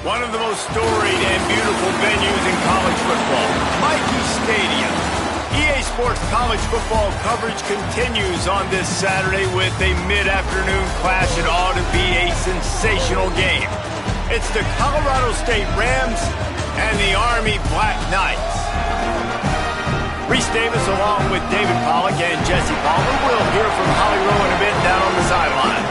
One of the most storied and beautiful venues in college football, Mighty Stadium. EA Sports college football coverage continues on this Saturday with a mid-afternoon clash. It ought to be a sensational game. It's the Colorado State Rams and the Army Black Knights. Reese Davis along with David Pollack and Jesse Palmer. We'll hear from Holly Rowe in a bit down on the sideline.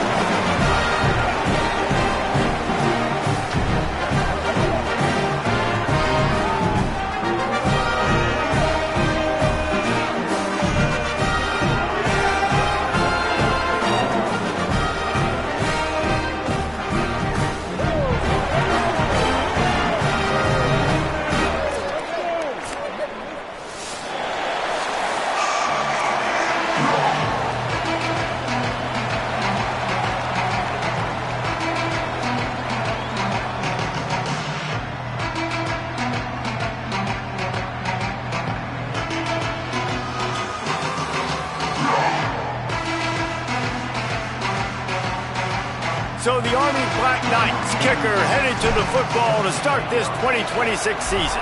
So the Army Black Knights kicker headed to the football to start this 2026 season.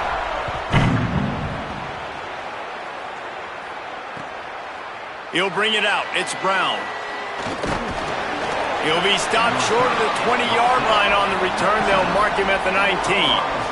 He'll bring it out. It's Brown. He'll be stopped short of the 20-yard line on the return. They'll mark him at the 19.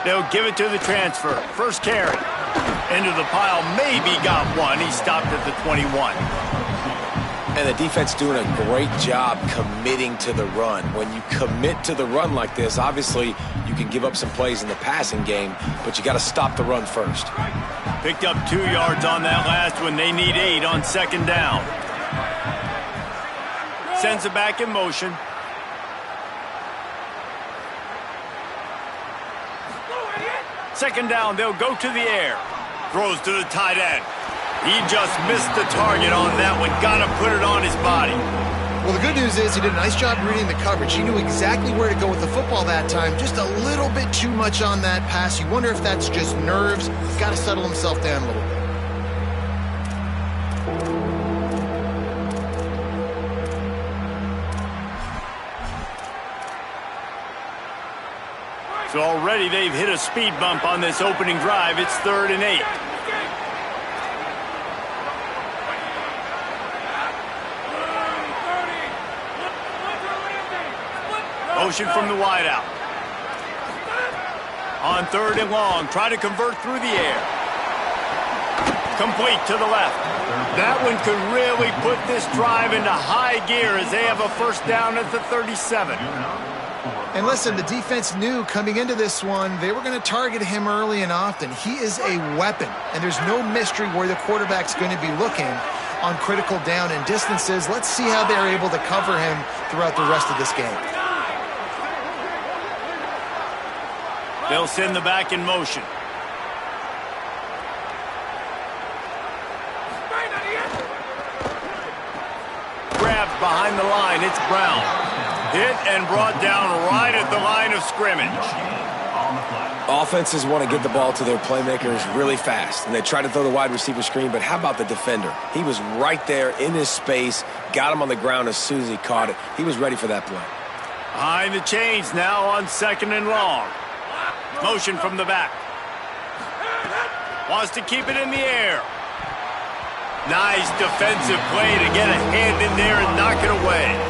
They'll give it to the transfer. First carry. Into the pile. Maybe got one. He stopped at the 21. And the defense doing a great job committing to the run. When you commit to the run like this, obviously you can give up some plays in the passing game, but you got to stop the run first. Picked up 2 yards on that last one. They need 8 on second down. Sends it back in motion. Second down, they'll go to the air. Throws to the tight end. He just missed the target on that one. Got to put it on his body. Well, the good news is he did a nice job reading the coverage. He knew exactly where to go with the football that time. Just a little bit too much on that pass. You wonder if that's just nerves. Got to settle himself down a little bit. So already they've hit a speed bump on this opening drive. It's 3rd and 8. Motion from the wideout. On 3rd and long, try to convert through the air. Complete to the left. That one could really put this drive into high gear as they have a first down at the 37. And listen, the defense knew coming into this one, they were going to target him early and often. He is a weapon, and there's no mystery where the quarterback's going to be looking on critical down and distances. Let's see how they're able to cover him throughout the rest of this game. They'll send the back in motion. Grabbed behind the line. It's Brown. Hit and brought down right at the line of scrimmage. Offenses want to get the ball to their playmakers really fast, and they try to throw the wide receiver screen, but how about the defender? He was right there in his space, got him on the ground as soon as he caught it. He was ready for that play. Behind the chains now on 2nd and long. Motion from the back. Wants to keep it in the air. Nice defensive play to get a hand in there and knock it away.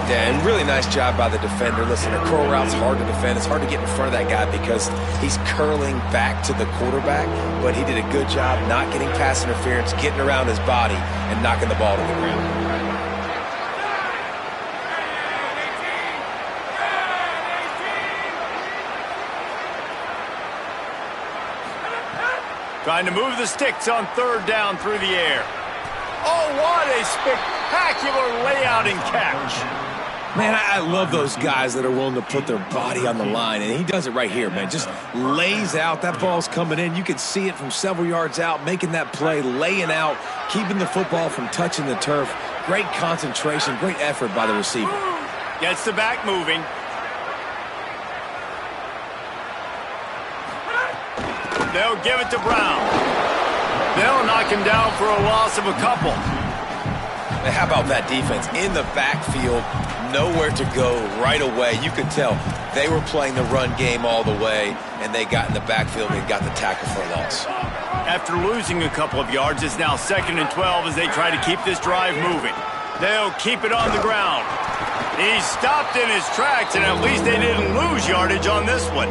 Yeah, and really nice job by the defender. Listen, a curl route's hard to defend. It's hard to get in front of that guy because he's curling back to the quarterback, but he did a good job not getting pass interference, getting around his body, and knocking the ball to the ground. Trying to move the sticks on 3rd down through the air. Oh, what a spectacular layout and catch. Man, I love those guys that are willing to put their body on the line, and he does it right here, man. Just lays out. That ball's coming in. You can see it from several yards out, making that play, laying out, keeping the football from touching the turf. Great concentration, great effort by the receiver. Gets the back moving. They'll give it to Brown. They'll knock him down for a loss of a couple. How about that defense in the backfield? Nowhere to go right away. You could tell they were playing the run game all the way, and they got in the backfield and got the tackle for a loss. After losing a couple of yards, it's now 2nd and 12 as they try to keep this drive moving. They'll keep it on the ground. He stopped in his tracks, and at least they didn't lose yardage on this one.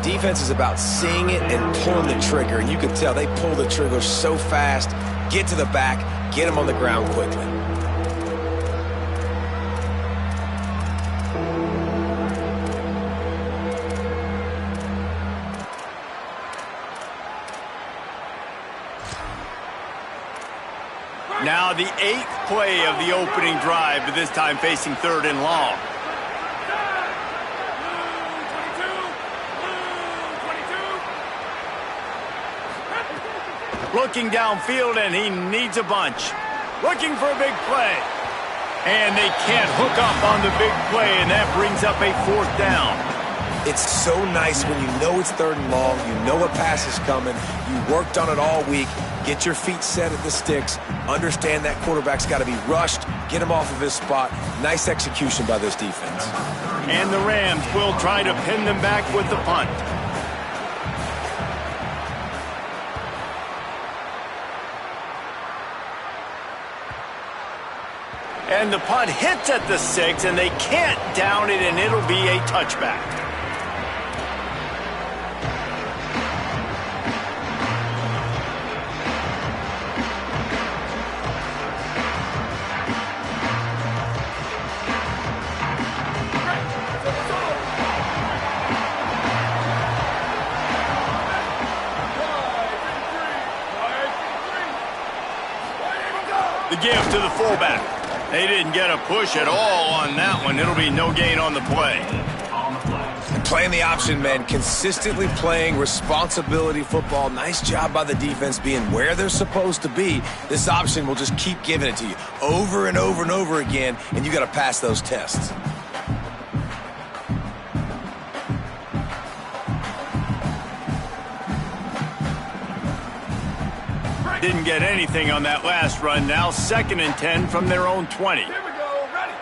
Defense is about seeing it and pulling the trigger, and you can tell they pull the trigger so fast, get to the back, get him on the ground quickly. Now the 8th play of the opening drive, but this time facing 3rd and long. Looking downfield, and he needs a bunch. Looking for a big play. And they can't hook up on the big play, and that brings up a 4th down. It's so nice when you know it's 3rd and long, you know a pass is coming, you worked on it all week, get your feet set at the sticks, understand that quarterback's got to be rushed, get him off of his spot. Nice execution by this defense. And the Rams will try to pin them back with the punt. And the punt hits at the 6, and they can't down it, and it'll be a touchback. The give to the fullback. They didn't get a push at all on that one. It'll be no gain on the play. Playing the option, man. Consistently playing responsibility football. Nice job by the defense being where they're supposed to be. This option will just keep giving it to you over and over and over again, and you got to pass those tests. Didn't get anything on that last run. Now 2nd and 10 from their own 20. Here we go. Ready.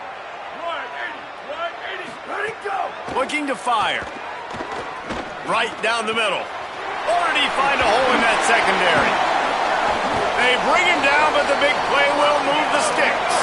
180. 180. Ready, go. Looking to fire. Right down the middle. Or did he find a hole in that secondary? They bring him down, but the big play will move the sticks.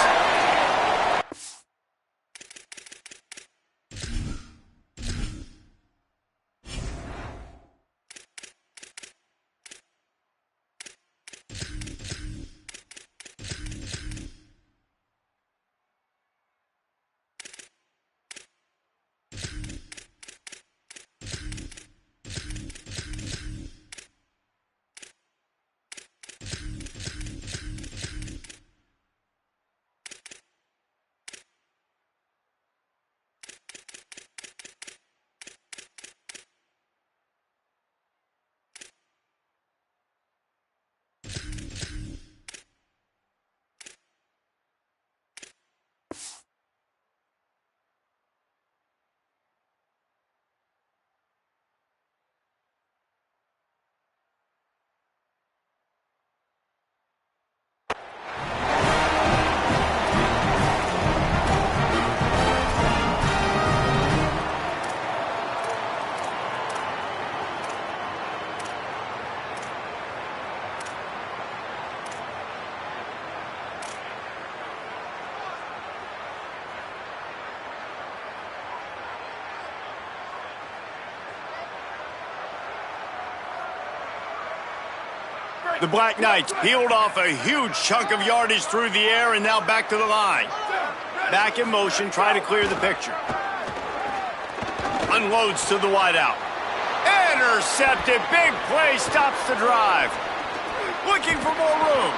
The Black Knights peeled off a huge chunk of yardage through the air and now back to the line. Back in motion, try to clear the picture. Unloads to the wideout. Intercepted. Big play stops the drive. Looking for more room.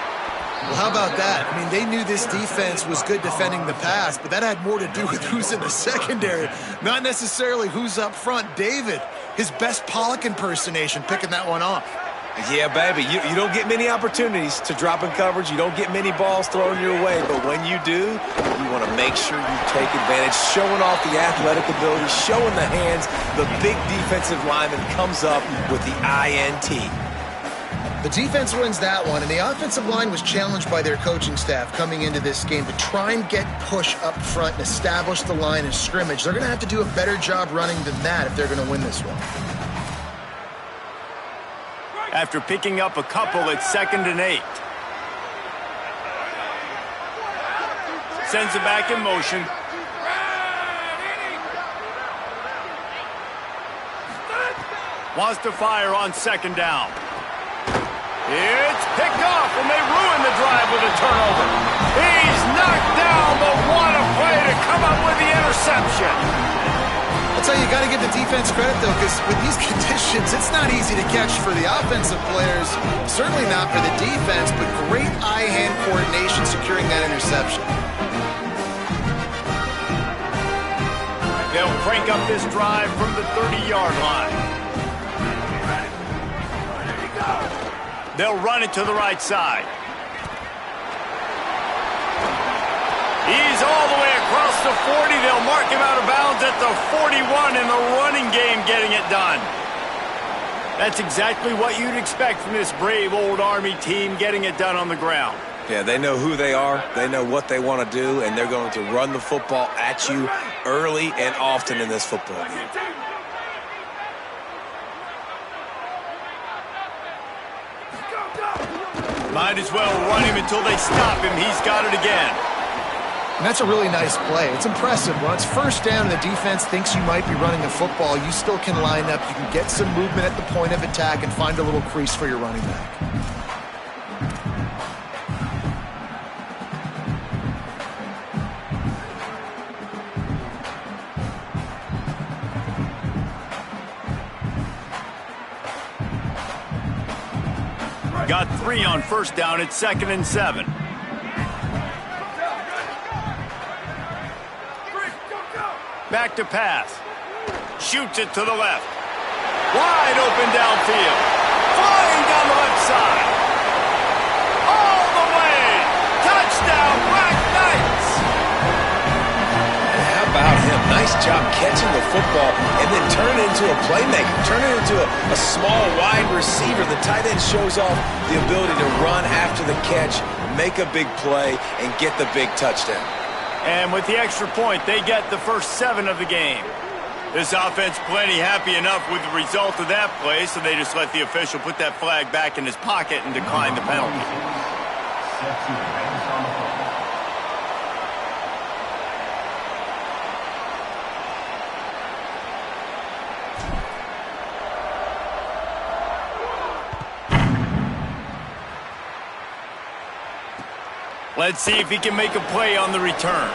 Well, how about that? I mean, they knew this defense was good defending the pass, but that had more to do with who's in the secondary, not necessarily who's up front. David, his best Pollock impersonation, picking that one off. Yeah, baby, you don't get many opportunities to drop in coverage. You don't get many balls thrown your way, but when you do, you want to make sure you take advantage, showing off the athletic ability, showing the hands. The big defensive lineman comes up with the INT. The defense wins that one, and the offensive line was challenged by their coaching staff coming into this game to try and get push up front and establish the line of scrimmage. They're going to have to do a better job running than that if they're going to win this one. After picking up a couple, it's 2nd and 8. Sends it back in motion. Wants to fire on 2nd down. It's picked off, and they ruin the drive with a turnover. He's knocked down, but what a play to come up with the interception. I'll tell you, you got to give the defense credit, though, because with these conditions, it's not easy to catch for the offensive players, certainly not for the defense, but great eye-hand coordination securing that interception. They'll crank up this drive from the 30-yard line. They'll run it to the right side. He's all the way across the 40. They'll mark him out of bounds at the 41 in the running game, getting it done. That's exactly what you'd expect from this brave old Army team, getting it done on the ground. Yeah, they know who they are, they know what they want to do, and they're going to run the football at you early and often in this football game. Might as well run him until they stop him. He's got it again. And that's a really nice play. It's impressive. When it's 1st down and the defense thinks you might be running the football, you still can line up. You can get some movement at the point of attack and find a little crease for your running back. Got 3 on 1st down. It's 2nd and 7. Back to pass. Shoots it to the left. Wide open downfield. Flying down the left side. All the way. Touchdown, Black Knights. How about him? Nice job catching the football and then turn it into a playmaker. Turn it into a small wide receiver. The tight end shows off the ability to run after the catch, make a big play, and get the big touchdown. And with the extra point, they get the first 7 of the game. This offense plenty happy enough with the result of that play, so they just let the official put that flag back in his pocket and decline the penalty. Let's see if he can make a play on the return.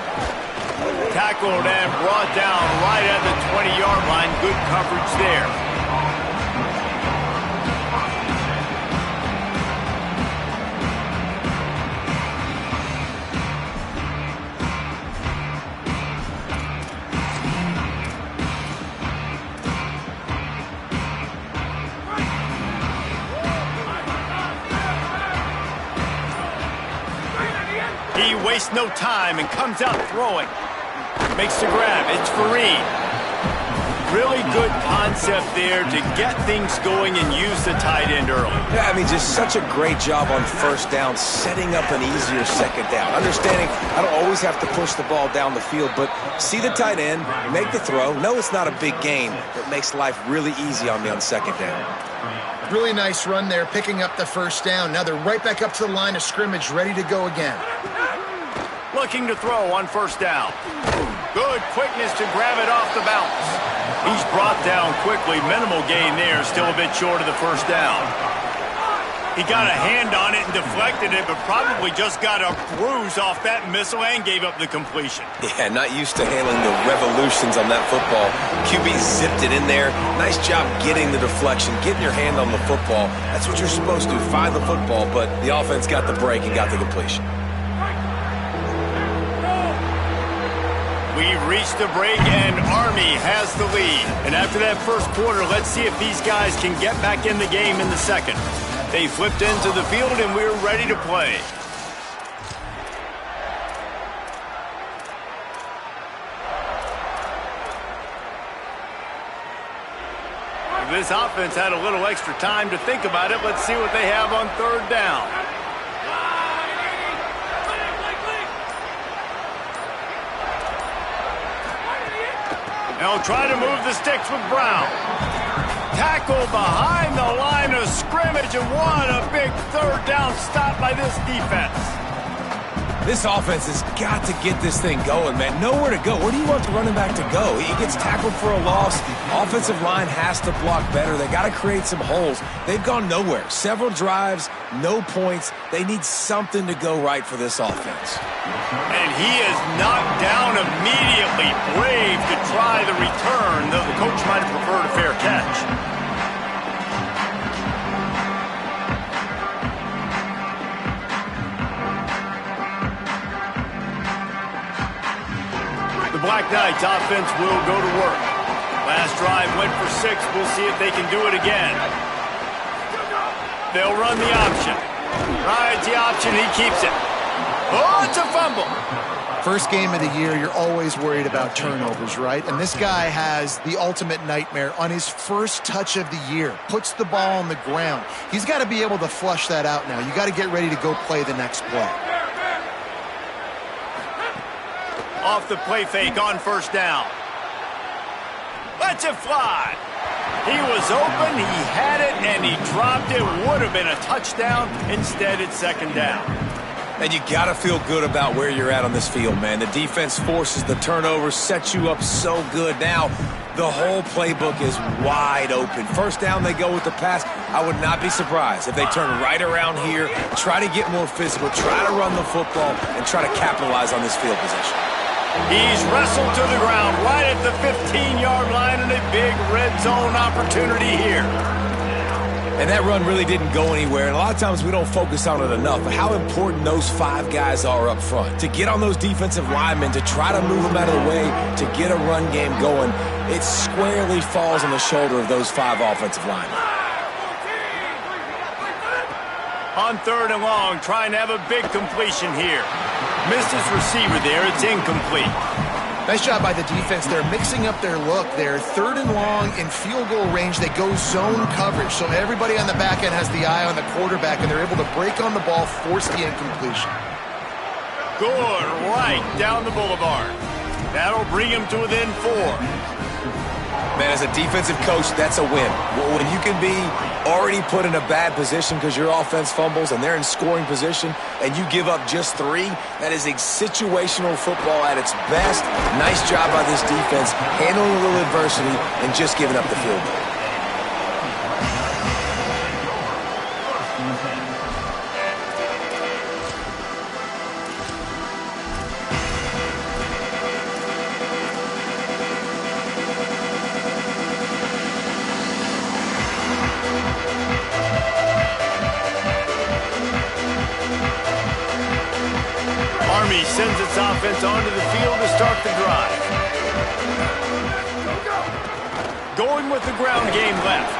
Tackled and brought down right at the 20-yard line. Good coverage there. He wastes no time and comes out throwing. Makes the grab. It's Fareed. Really good concept there to get things going and use the tight end early. Yeah, I mean, just such a great job on 1st down, setting up an easier 2nd down. Understanding I don't always have to push the ball down the field, but see the tight end, make the throw. No, it's not a big gain, but makes life really easy on me on 2nd down. Really nice run there, picking up the 1st down. Now they're right back up to the line of scrimmage, ready to go again. Looking to throw on 1st down. Good quickness to grab it off the bounce. He's brought down quickly. Minimal gain there. Still a bit short of the 1st down. He got a hand on it and deflected it, but probably just got a bruise off that missile and gave up the completion. Yeah, not used to handling the revolutions on that football. QB zipped it in there. Nice job getting the deflection, getting your hand on the football. That's what you're supposed to do, find the football, but the offense got the break and got the completion. We've reached the break, and Army has the lead. And after that first quarter, let's see if these guys can get back in the game in the second. They flipped into the field, and we're ready to play. This offense had a little extra time to think about it. Let's see what they have on third down. They'll try to move the sticks with Brown. Tackle behind the line of scrimmage, and what a big third down stop by this defense. This offense has got to get this thing going, man. Nowhere to go. Where do you want the running back to go? He gets tackled for a loss. Offensive line has to block better. They got to create some holes. They've gone nowhere. Several drives, no points. They need something to go right for this offense. And he is knocked down immediately. Brave to try the return, though the coach might have preferred a fair catch. Black Knights offense will go to work. Last drive went for 6. We'll see if they can do it again. They'll run the option. Rides the option. He keeps it. Oh, it's a fumble. First game of the year, you're always worried about turnovers, right? And this guy has the ultimate nightmare on his first touch of the year. Puts the ball on the ground. He's got to be able to flush that out now. You got to get ready to go play the next play. Off the play fake on first down. Lets it fly. He was open, he had it, and he dropped it. Would have been a touchdown. Instead, it's second down. And you got to feel good about where you're at on this field, man. The defense forces the turnover, sets you up so good. Now, the whole playbook is wide open. First down, they go with the pass. I would not be surprised if they turn right around here, try to get more physical, try to run the football, and try to capitalize on this field position. He's wrestled to the ground right at the 15-yard line, and a big red zone opportunity here. And that run really didn't go anywhere, and a lot of times we don't focus on it enough, but how important those 5 guys are up front. To get on those defensive linemen, to try to move them out of the way, to get a run game going, it squarely falls on the shoulder of those 5 offensive linemen. On third and long, trying to have a big completion here. Missed his receiver there. It's incomplete. Nice job by the defense. They're mixing up their look. They're third and long in field goal range. They go zone coverage. So everybody on the back end has the eye on the quarterback, and they're able to break on the ball, force the incompletion. Good right down the boulevard. That'll bring him to within 4. Man, as a defensive coach, that's a win. When you can be already put in a bad position because your offense fumbles and they're in scoring position and you give up just 3, that is a situational football at its best. Nice job by this defense, handling a little adversity and just giving up the field goal. Army sends its offense onto the field to start the drive. Going with the ground game left.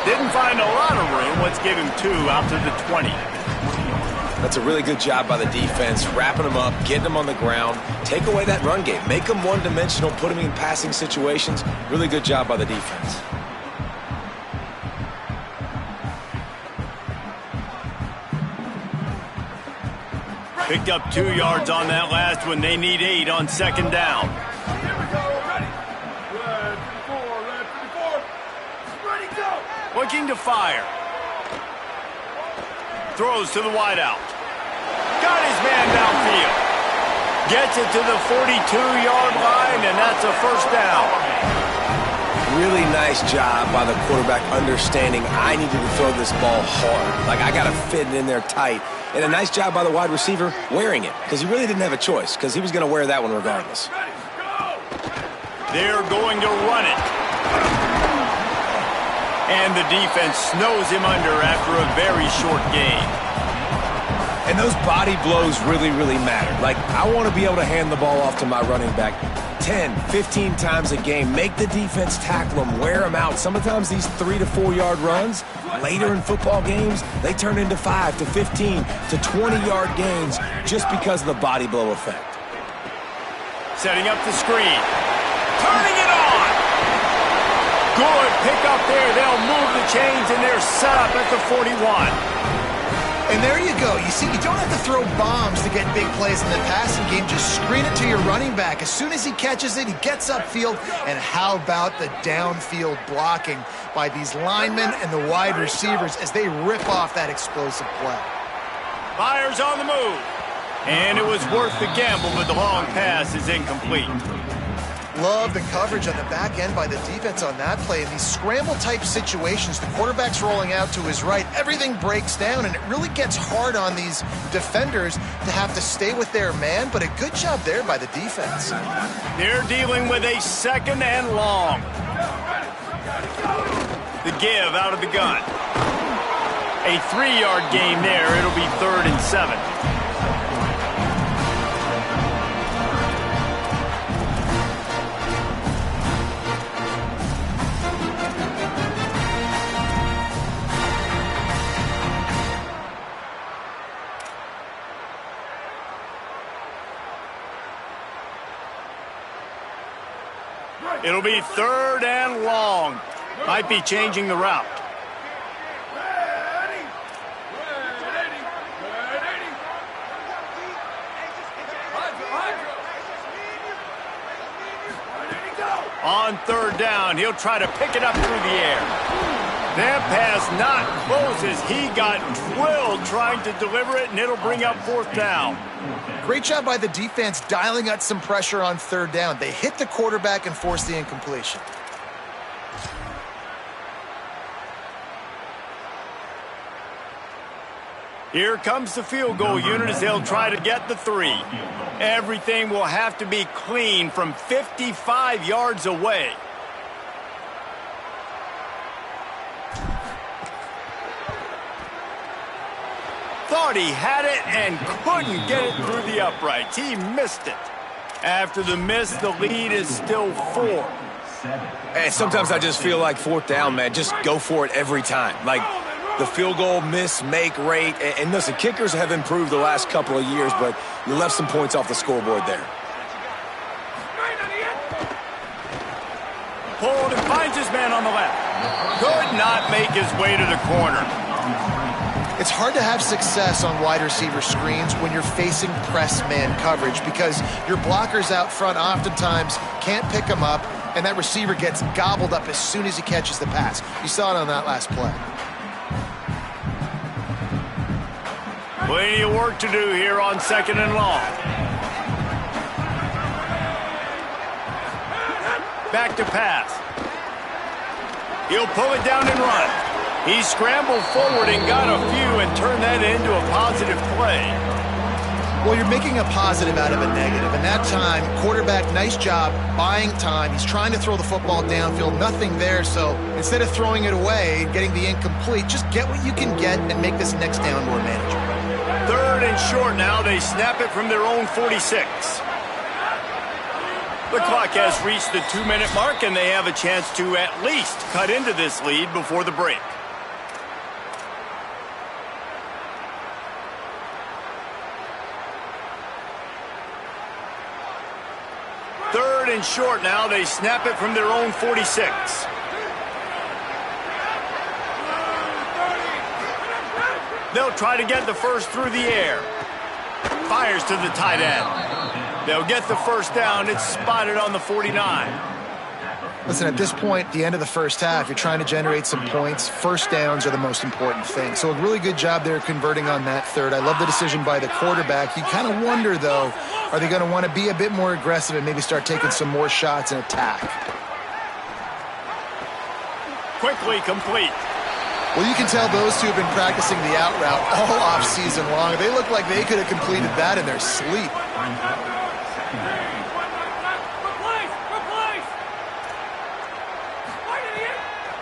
Didn't find a lot of room. Let's give him 2 out to the 20. That's a really good job by the defense, wrapping them up, getting them on the ground. Take away that run game. Make them one-dimensional, put them in passing situations. Really good job by the defense. Picked up 2 yards on that last one. They need 8 on second down. Here we go, ready. Red 54. Ready, go. Looking to fire. Throws to the wideout. Got his man downfield. Gets it to the 42-yard line, and that's a first down. Really nice job by the quarterback understanding I needed to throw this ball hard. Like, I got to fit it in there tight. And a nice job by the wide receiver wearing it, because he really didn't have a choice, because he was going to wear that one regardless. They're going to run it. And the defense snows him under after a very short gain. And those body blows really, really matter. Like, I want to be able to hand the ball off to my running back 10, 15 times a game. Make the defense tackle them, wear them out. Sometimes these 3 to 4 yard runs, later in football games, they turn into 5 to 15 to 20 yard gains just because of the body blow effect. Setting up the screen. Turning it on. Good pick up there. They'll move the chains, and they're set up at the 41. And there you go. You see, you don't have to throw bombs to get big plays in the passing game. Just screen it to your running back. As soon as he catches it, he gets upfield. And how about the downfield blocking by these linemen and the wide receivers as they rip off that explosive play? Fires on the move. And it was worth the gamble, but the long pass is incomplete. Love the coverage on the back end by the defense on that play. In these scramble-type situations, the quarterback's rolling out to his right. Everything breaks down, and it really gets hard on these defenders to have to stay with their man, but a good job there by the defense. They're dealing with a 2nd and long. The give out of the gun. A 3-yard gain there. It'll be 3rd and 7. It'll be 3rd and long. Might be changing the route. On 3rd down, he'll try to pick it up through the air. That pass not close as he got drilled trying to deliver it, and it'll bring up 4th down. Great job by the defense dialing out some pressure on 3rd down. They hit the quarterback and forced the incompletion. Here comes the field goal unit as they'll try to get the 3. Everything will have to be clean from 55 yards away. Thought he had it and couldn't get it through the uprights. He missed it. After the miss, the lead is still 4. And sometimes I just feel like 4th down, man. Just go for it every time. Like, the field goal miss-make rate. And listen, kickers have improved the last couple of years, but you left some points off the scoreboard there. Pulled and finds his man on the left. Could not make his way to the corner. It's hard to have success on wide receiver screens when you're facing press man coverage because your blockers out front oftentimes can't pick them up, and that receiver gets gobbled up as soon as he catches the pass. You saw it on that last play. Plenty of work to do here on 2nd and long. Back to pass. He'll pull it down and run. He scrambled forward and got a few and turned that into a positive play. Well, you're making a positive out of a negative. And that time, quarterback, nice job buying time. He's trying to throw the football downfield, nothing there. So instead of throwing it away and getting the incomplete, just get what you can get and make this next down more manageable. 3rd and short now. They snap it from their own 46. The clock has reached the 2-minute mark, and they have a chance to at least cut into this lead before the break. Third and short now. They snap it from their own 46. They'll try to get the first through the air. Fires to the tight end. They'll get the 1st down. It's spotted on the 49. Listen, at this point, the end of the first half, you're trying to generate some points. 1st downs are the most important thing. So a really good job there converting on that 3rd. I love the decision by the quarterback. You kind of wonder, though, are they going to want to be a bit more aggressive and maybe start taking some more shots and attack? quickly complete. Well, you can tell those two have been practicing the out route all off season long. They look like they could have completed that in their sleep.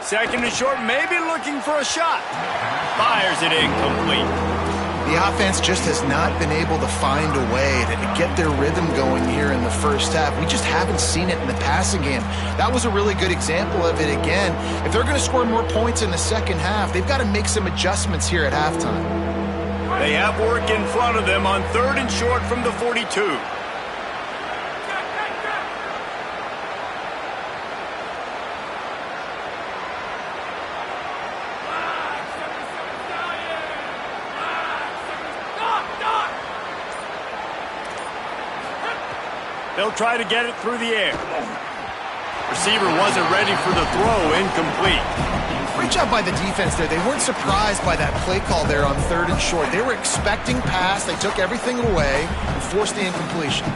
Second and short, maybe looking for a shot. Fires it incomplete. The offense just has not been able to find a way to get their rhythm going here in the first half. We just haven't seen it in the passing game. That was a really good example of it again. If they're going to score more points in the second half, they've got to make some adjustments here at halftime. They have work in front of them on third and short from the 42. They'll try to get it through the air. Receiver wasn't ready for the throw, incomplete. Great job by the defense there. They weren't surprised by that play call there on third and short. They were expecting pass. They took everything away and forced the incompletion.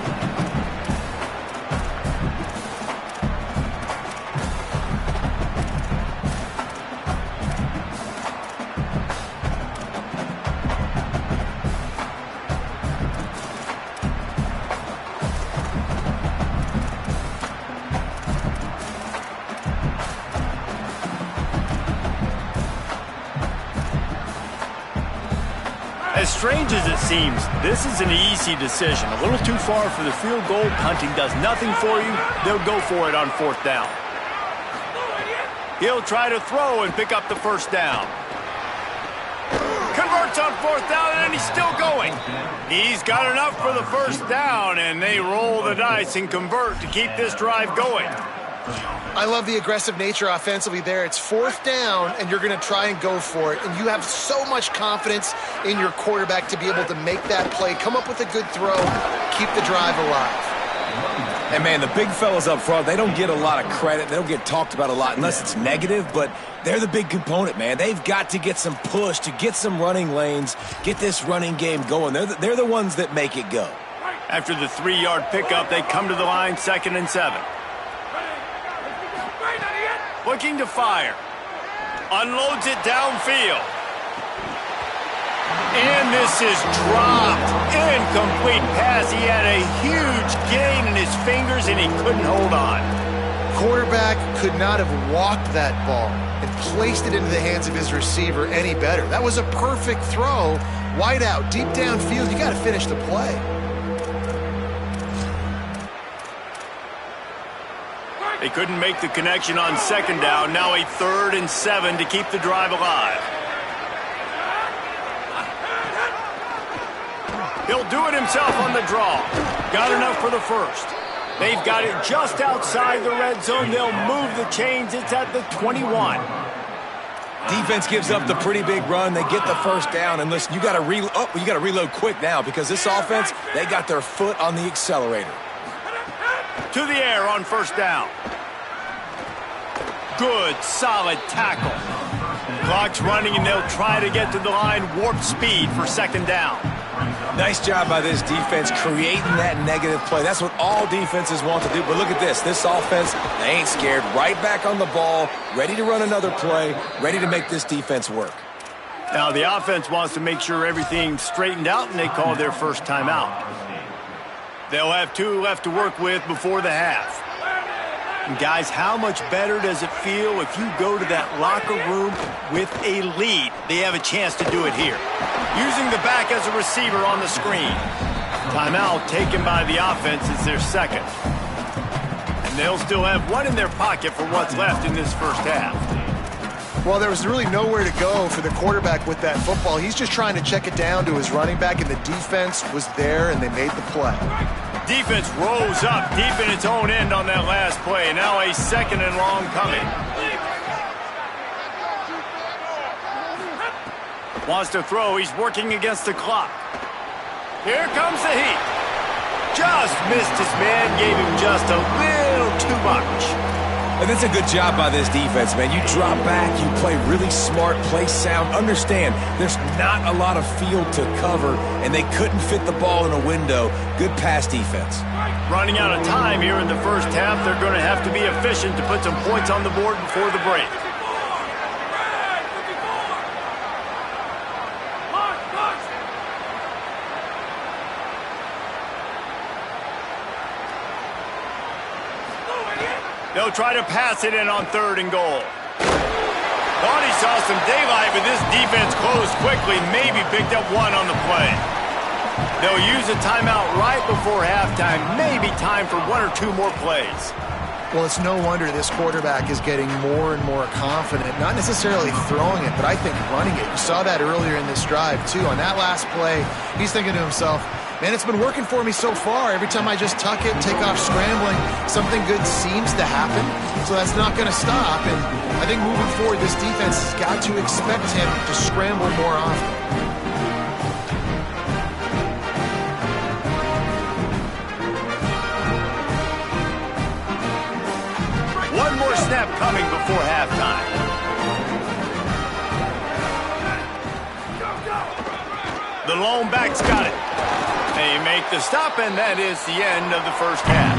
As strange as it seems, this is an easy decision. A little too far for the field goal. Punting does nothing for you. They'll go for it on fourth down. He'll try to throw and pick up the first down. Converts on fourth down, and he's still going. He's got enough for the first down, and they roll the dice and convert to keep this drive going. I love the aggressive nature offensively there. It's fourth down, and you're going to try and go for it. And you have so much confidence in your quarterback to be able to make that play, come up with a good throw, keep the drive alive. And, man, the big fellas up front, they don't get a lot of credit. They don't get talked about a lot unless it's negative, but they're the big component, man. They've got to get some push, to get some running lanes, get this running game going. They're the ones that make it go. After the 3-yard pickup, they come to the line, 2nd and 7. Looking to fire. Unloads it downfield. And this is dropped. Incomplete pass. He had a huge gain in his fingers, and he couldn't hold on. Quarterback could not have walked that ball and placed it into the hands of his receiver any better. That was a perfect throw. Wide out, deep downfield. You got to finish the play. They couldn't make the connection on 2nd down. Now a 3rd and 7 to keep the drive alive. He'll do it himself on the draw. Got enough for the first. They've got it just outside the red zone. They'll move the chains. It's at the 21. Defense gives up the pretty big run. They get the first down. And listen, you got to reload quick now because this offense, they got their foot on the accelerator. To the air on first down. Good, solid tackle. Clock's running, and they'll try to get to the line. Warp speed for 2nd down. Nice job by this defense creating that negative play. That's what all defenses want to do. But look at this. This offense, they ain't scared. Right back on the ball, ready to run another play, ready to make this defense work. Now the offense wants to make sure everything's straightened out, and they call their first timeout. They'll have 2 left to work with before the half. And guys, how much better does it feel if you go to that locker room with a lead? They have a chance to do it here. Using the back as a receiver on the screen. Timeout taken by the offense is their 2nd. And they'll still have 1 in their pocket for what's left in this first half. Well, there was really nowhere to go for the quarterback with that football. He's just trying to check it down to his running back, and the defense was there, and they made the play. Defense rose up deep in its own end on that last play. Now a 2nd and long coming. Wants to throw. He's working against the clock. Here comes the heat. Just missed his man. Gave him just a little too much. And that's a good job by this defense, man. You drop back, you play really smart, play sound. Understand, there's not a lot of field to cover, and they couldn't fit the ball in a window. Good pass defense. Running out of time here in the first half. They're going to have to be efficient to put some points on the board before the break. They'll try to pass it in on 3rd and goal. Thought he saw some daylight, but this defense closed quickly, maybe picked up 1 on the play. They'll use a timeout right before halftime, maybe time for 1 or 2 more plays. Well, it's no wonder this quarterback is getting more and more confident, not necessarily throwing it, but I think running it. You saw that earlier in this drive, too. On that last play, he's thinking to himself, man, it's been working for me so far. Every time I just tuck it, take off scrambling, something good seems to happen. So that's not going to stop. And I think moving forward, this defense has got to expect him to scramble more often. One more snap coming before halftime. The lone back's got it. They make the stop, and that is the end of the first half.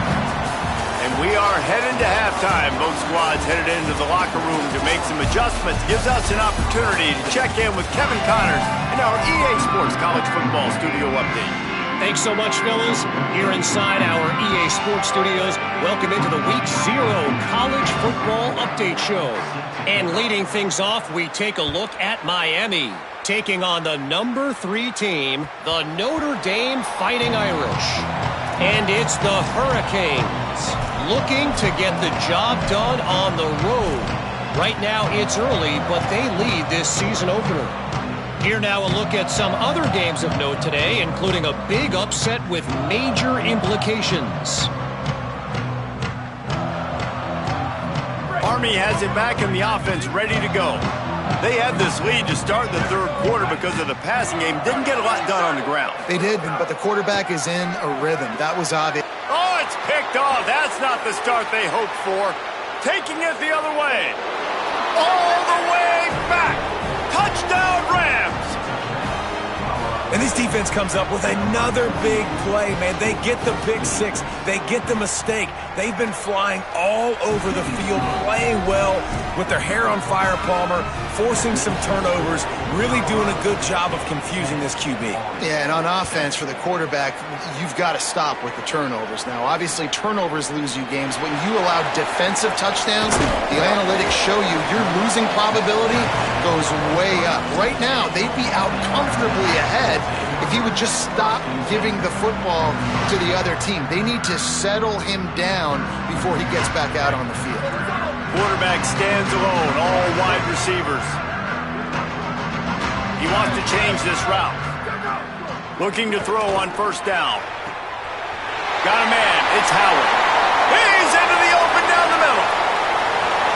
And we are headed to halftime. Both squads headed into the locker room to make some adjustments. Gives us an opportunity to check in with Kevin Connors in our EA Sports College Football Studio Update. Thanks so much, fellas. Here inside our EA Sports Studios, welcome into the Week 0 College Football Update Show. And leading things off, we take a look at Miami, taking on the number 3 team, the Notre Dame Fighting Irish. And it's the Hurricanes, looking to get the job done on the road. Right now, it's early, but they lead this season opener. Here now a look at some other games of note today, including a big upset with major implications. Army has it back in the offense ready to go. They had this lead to start the 3rd quarter because of the passing game. Didn't get a lot done on the ground. They did, but the quarterback is in a rhythm. That was obvious. Oh, it's picked off. That's not the start they hoped for. Taking it the other way. All the way back. Touchdown, Rams. And this defense comes up with another big play, man. They get the pick 6. They get the mistake. They've been flying all over the field, playing well with their hair on fire, Palmer, forcing some turnovers, really doing a good job of confusing this QB. Yeah, and on offense for the quarterback, you've got to stop with the turnovers. Now, obviously, turnovers lose you games. When you allow defensive touchdowns, the analytics show you your losing probability goes way up. Right now, they'd be out comfortably ahead if he would just stop giving the football to the other team. They need to settle him down before he gets back out on the field. Quarterback stands alone, all wide receivers. He wants to change this route. Looking to throw on 1st down. Got a man, it's Howard. He's into the open down the middle.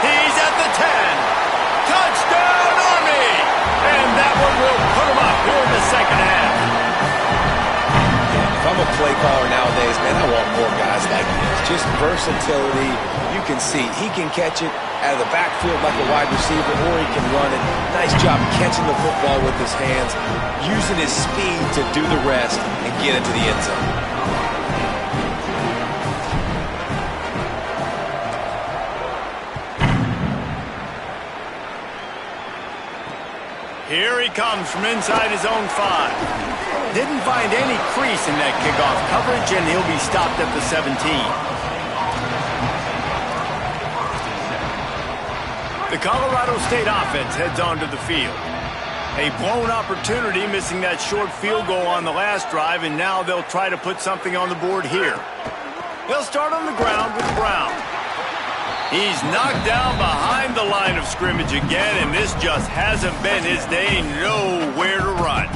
He's at the 10. Touchdown, Army! And that one will put him up here in the 2nd half. If I'm a play caller nowadays, man, I want more guys like this. Just versatility. You can see he can catch it out of the backfield like a wide receiver, or he can run it. Nice job catching the football with his hands, using his speed to do the rest and get into the end zone. Here he comes from inside his own 5. Didn't find any crease in that kickoff coverage, and he'll be stopped at the 17. The Colorado State offense heads onto the field. A blown opportunity, missing that short field goal on the last drive, and now they'll try to put something on the board here. They'll start on the ground with Brown. He's knocked down behind the line of scrimmage again, and this just hasn't been his day. Nowhere to run.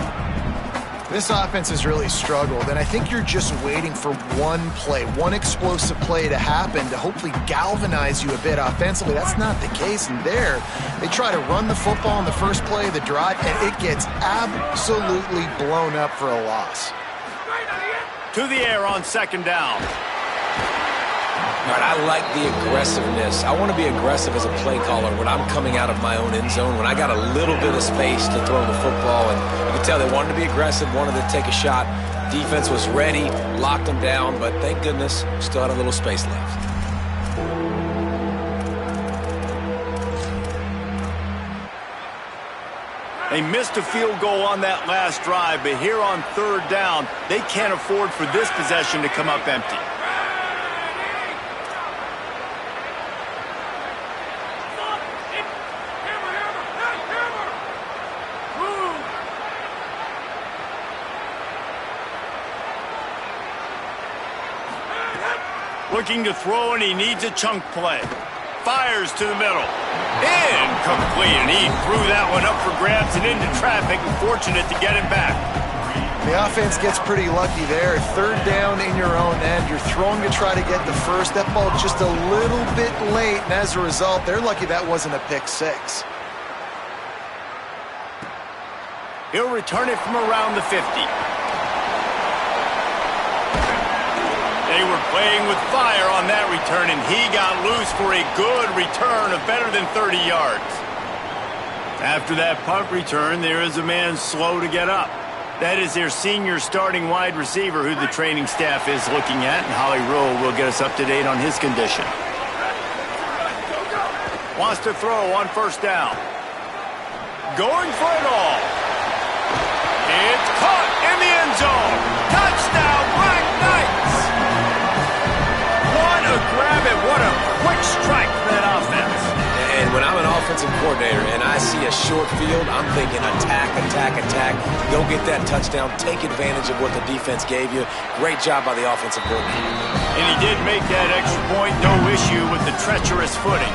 This offense has really struggled, and I think you're just waiting for one play, one explosive play to happen to hopefully galvanize you a bit offensively. That's not the case, and there, they try to run the football in the first play of the drive, and it gets absolutely blown up for a loss. To the air on 2nd down. All right, I like the aggressiveness. I want to be aggressive as a play caller when I'm coming out of my own end zone, when I got a little bit of space to throw the football. And you can tell they wanted to be aggressive, wanted to take a shot. Defense was ready, locked them down, but thank goodness, still had a little space left. They missed a field goal on that last drive, but here on 3rd down, they can't afford for this possession to come up empty. Looking to throw, and he needs a chunk play. Fires to the middle. Incomplete, and he threw that one up for grabs and into traffic, and fortunate to get it back. The offense gets pretty lucky there. Third down in your own end. You're throwing to try to get the first. That ball just a little bit late, and as a result, they're lucky that wasn't a pick six. He'll return it from around the 50. They were playing with fire on that return, and he got loose for a good return of better than 30 yards. After that punt return, there is a man slow to get up. That is their senior starting wide receiver who the training staff is looking at, and Holly Rowe will get us up to date on his condition. Wants to throw on first down. Going for it all. It's caught in the end zone. Touchdown, Black Knights! What a grab and what a quick strike for that offense. And when I'm an offensive coordinator and I see a short field, I'm thinking attack, attack, attack. Go get that touchdown. Take advantage of what the defense gave you. Great job by the offensive coordinator. And he did make that extra point. No issue with the treacherous footing.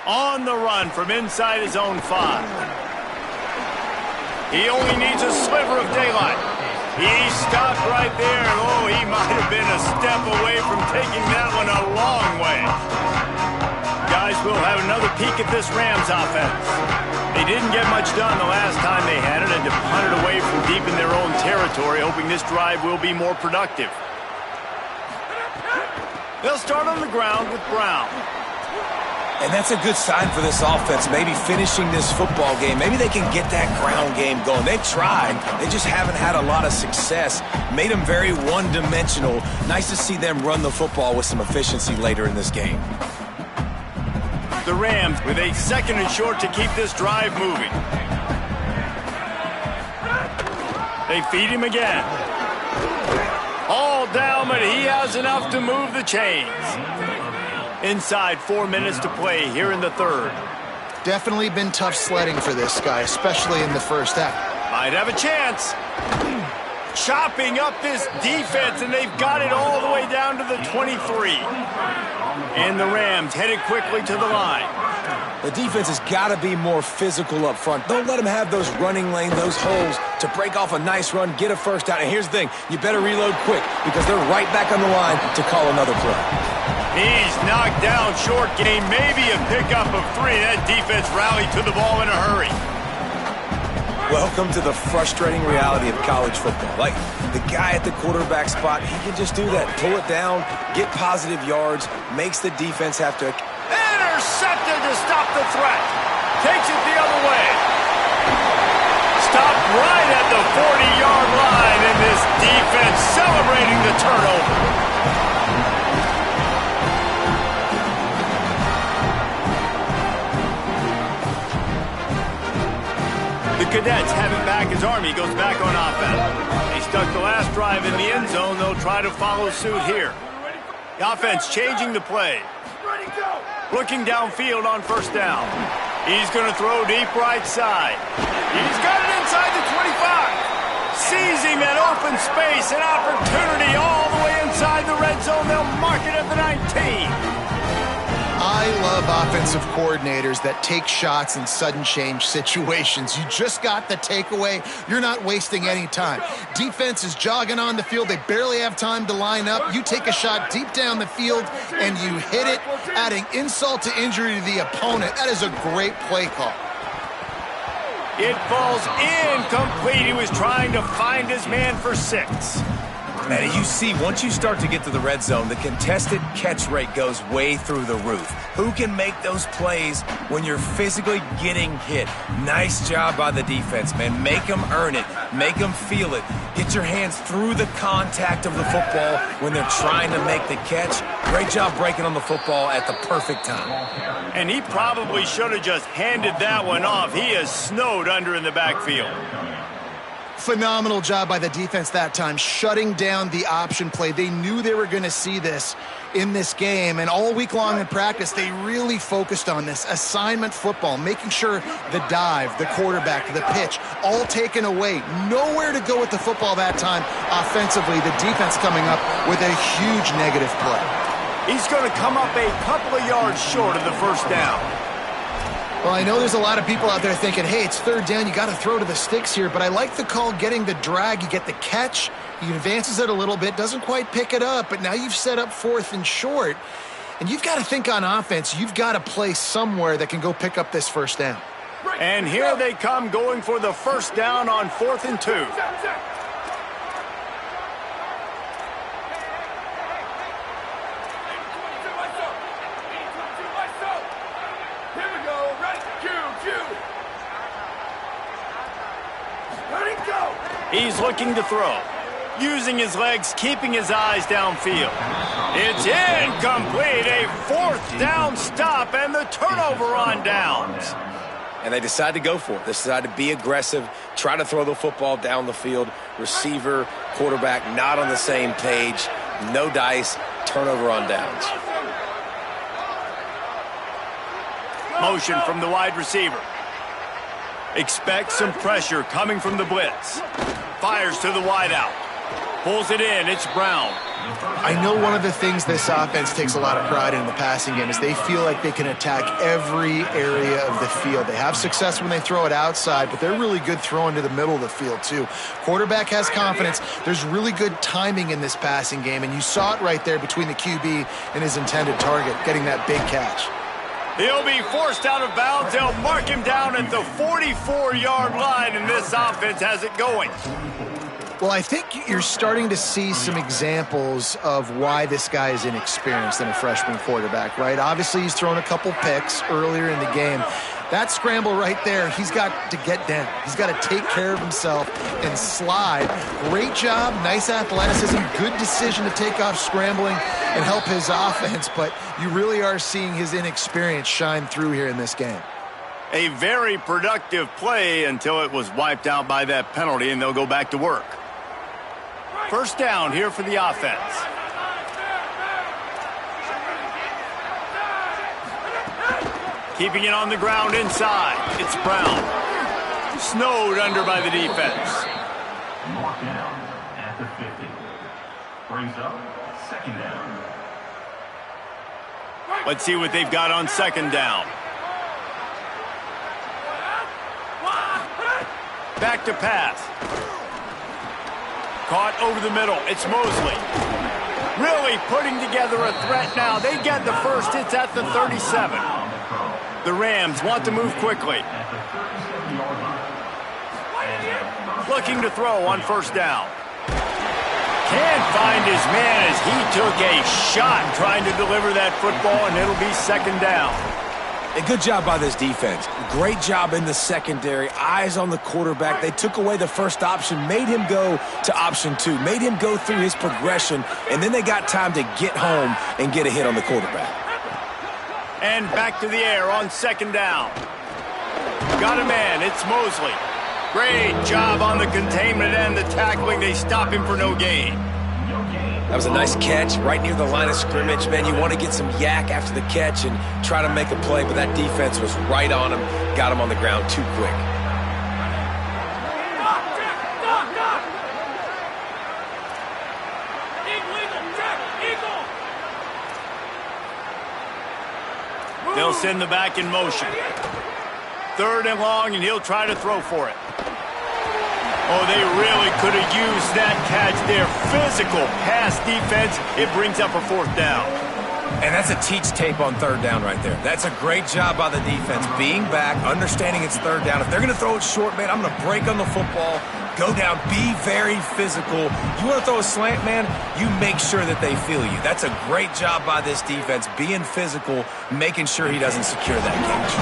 On the run from inside his own 5. He only needs a sliver of daylight. He stopped right there. Oh, he might have been a step away from taking that one a long way. Guys, we'll have another peek at this Rams offense. They didn't get much done the last time they had it, and to punt it away from deep in their own territory, hoping this drive will be more productive. They'll start on the ground with Brown. And that's a good sign for this offense, maybe finishing this football game. Maybe they can get that ground game going. They've tried. They just haven't had a lot of success. Made them very one-dimensional. Nice to see them run the football with some efficiency later in this game. The Rams with a 2nd and short to keep this drive moving. They feed him again. All down, but he has enough to move the chains. Inside 4 minutes to play here in the 3rd. Definitely been tough sledding for this guy, especially in the first half. Might have a chance. Chopping up this defense, and they've got it all the way down to the 23. And the Rams headed quickly to the line. The defense has got to be more physical up front. Don't let them have those running lanes, those holes to break off a nice run, get a first down. And here's the thing, you better reload quick because they're right back on the line to call another play. He's knocked down short game, maybe a pickup of 3. That defense rallied to the ball in a hurry. Welcome to the frustrating reality of college football. Like, the guy at the quarterback spot, he can just do that. Pull it down, get positive yards, makes the defense have to... Intercepted to stop the threat. Takes it the other way. Stopped right at the 40-yard line, and this defense celebrating the turnover. The Cadets have it back as Army goes back on offense. They stuck the last drive in the end zone. They'll try to follow suit here. The offense changing the play. Looking downfield on first down. He's going to throw deep right side. He's got it inside the 25. Seizing that open space, an opportunity all the way inside the red zone. They'll mark it at the 19. I love offensive coordinators that take shots in sudden change situations. You just got the takeaway. You're not wasting any time. Defense is jogging on the field. They barely have time to line up. You take a shot deep down the field, and you hit it, adding insult to injury to the opponent. That is a great play call. It falls incomplete. He was trying to find his man for 6. Man, you see, once you start to get to the red zone, the contested catch rate goes way through the roof. Who can make those plays when you're physically getting hit? Nice job by the defense, man. Make them earn it. Make them feel it. Get your hands through the contact of the football when they're trying to make the catch. Great job breaking on the football at the perfect time. And he probably should have just handed that one off. He is snowed under in the backfield. Phenomenal job by the defense that time, shutting down the option play. They knew they were going to see this in this game, and all week long in practice, they really focused on this assignment football, making sure the dive, the quarterback, the pitch, all taken away. Nowhere to go with the football that time offensively. The defense coming up with a huge negative play. He's going to come up a couple of yards short of the first down. Well, I know there's a lot of people out there thinking, hey, it's third down, you got to throw to the sticks here, but I like the call getting the drag. You get the catch, he advances it a little bit, doesn't quite pick it up, but now you've set up fourth and short, and you've got to think on offense, you've got to play somewhere that can go pick up this first down. And here they come going for the first down on 4th and 2. He's looking to throw, using his legs, keeping his eyes downfield. It's incomplete, a 4th down stop, and the turnover on downs. And they decide to go for it. They decide to be aggressive, try to throw the football down the field. Receiver, quarterback, not on the same page. No dice, turnover on downs. Motion from the wide receiver. Expect some pressure coming from the blitz. Fires to the wideout. Pulls it in. It's Brown. I know one of the things this offense takes a lot of pride in the passing game is they feel like they can attack every area of the field. They have success when they throw it outside, but they're really good throwing to the middle of the field too. Quarterback has confidence. There's really good timing in this passing game, and you saw it right there between the QB and his intended target, getting that big catch. He'll be forced out of bounds. They'll mark him down at the 44-yard line, and this offense has it going. Well, I think you're starting to see some examples of why this guy is inexperienced in a freshman quarterback, right? Obviously, he's thrown a couple picks earlier in the game. That scramble right there, he's got to get down. He's got to take care of himself and slide. Great job, nice athleticism, good decision to take off scrambling and help his offense, but you really are seeing his inexperience shine through here in this game. A very productive play until it was wiped out by that penalty, and they'll go back to work. First down here for the offense. Keeping it on the ground inside. It's Brown. Snowed under by the defense. Mark down at the 50. Brings up second down. Let's see what they've got on second down. Back to pass. Caught over the middle. It's Mosley. Really putting together a threat now. They get the first. It's at the 37. The Rams want to move quickly. Looking to throw on first down. Can't find his man as he took a shot trying to deliver that football, and it'll be second down. A good job by this defense. Great job in the secondary. Eyes on the quarterback. They took away the first option, made him go to option 2, made him go through his progression, and then they got time to get home and get a hit on the quarterback. And back to the air on second down. Got a man. It's Mosley. Great job on the containment and the tackling. They stop him for no gain. That was a nice catch right near the line of scrimmage, man. You want to get some yak after the catch and try to make a play, but that defense was right on him, got him on the ground too quick. They'll send the back in motion. Third and long, and he'll try to throw for it. Oh, they really could have used that catch there. Physical pass defense. It brings up a fourth down. And that's a teach tape on third down right there. That's a great job by the defense. Being back, understanding it's third down. If they're going to throw it short, man, I'm going to break on the football, go down, be very physical. You want to throw a slant, man, you make sure that they feel you. That's a great job by this defense, being physical, making sure he doesn't secure that catch.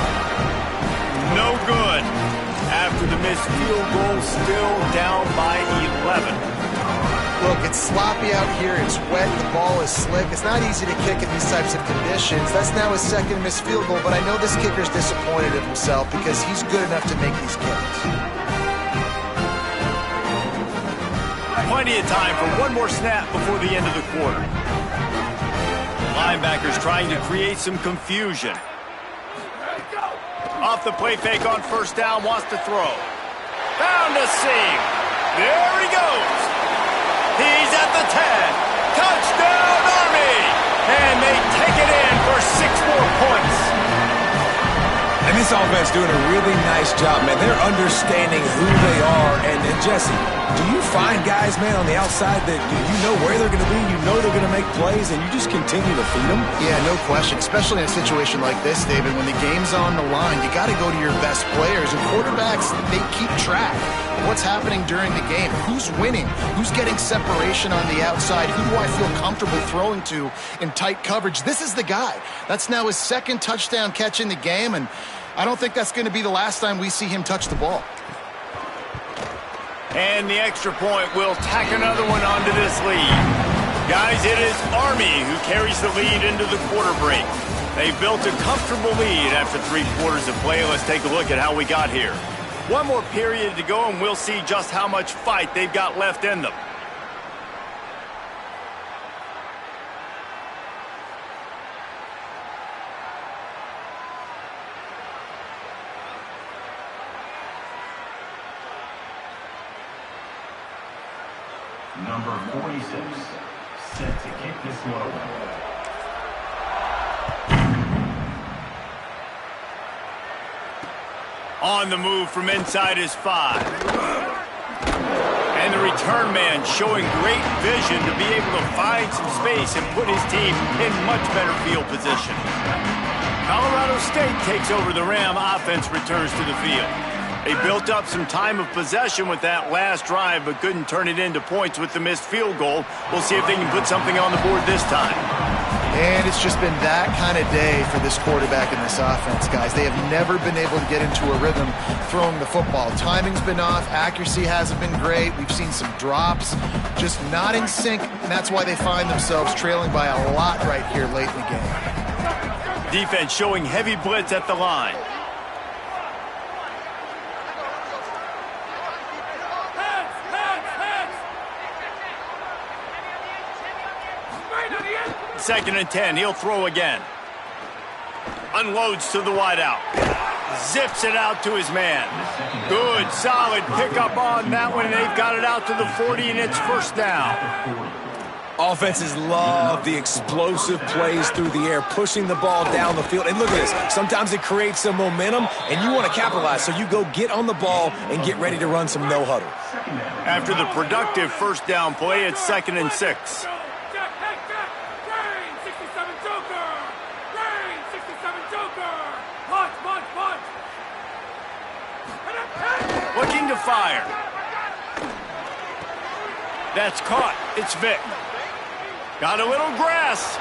No good. After the missed field goal, still down by 11. Look, it's sloppy out here. It's wet. The ball is slick. It's not easy to kick in these types of conditions. That's now his second missed field goal, but I know this kicker's disappointed in himself because he's good enough to make these kicks. Plenty of time for one more snap before the end of the quarter. Linebackers trying to create some confusion. Off the play fake on first down, wants to throw. Found a seam. There he goes. He's at the 10. Touchdown, Army! And they take it in for 6 more points. And this offense doing a really nice job, man. They're understanding who they are. And Jesse, do you find guys, man, on the outside that you know where they're going to be, you know they're going to make plays, and you just continue to feed them? Yeah, no question, especially in a situation like this, David, when the game's on the line, you got to go to your best players. And quarterbacks, they keep track of what's happening during the game. Who's winning? Who's getting separation on the outside? Who do I feel comfortable throwing to in tight coverage? This is the guy. That's now his second touchdown catch in the game, and I don't think that's going to be the last time we see him touch the ball. And the extra point will tack another one onto this lead. Guys, it is Army who carries the lead into the quarter break. They built a comfortable lead after 3 quarters of play. Let's take a look at how we got here. One more period to go, and we'll see just how much fight they've got left in them. Number 46, set to kick this one away. On the move from inside his 5. And the return man showing great vision to be able to find some space and put his team in much better field position. Colorado State takes over the Ram. Offense returns to the field. They built up some time of possession with that last drive, but couldn't turn it into points with the missed field goal. We'll see if they can put something on the board this time. And it's just been that kind of day for this quarterback and this offense, guys. They have never been able to get into a rhythm throwing the football. Timing's been off. Accuracy hasn't been great. We've seen some drops, just not in sync, and that's why they find themselves trailing by a lot right here late in the game. Defense showing heavy blitz at the line. Second and 10, he'll throw again. Unloads to the wideout. Zips it out to his man. Good, solid pickup on that one, and they've got it out to the 40, and it's first down. Offenses love the explosive plays through the air, pushing the ball down the field. And look at this. Sometimes it creates some momentum, and you want to capitalize, so you go get on the ball and get ready to run some no-huddle. After the productive first down play, it's 2nd and 6. Looking to fire. That's caught. It's Vic. Got a little grass.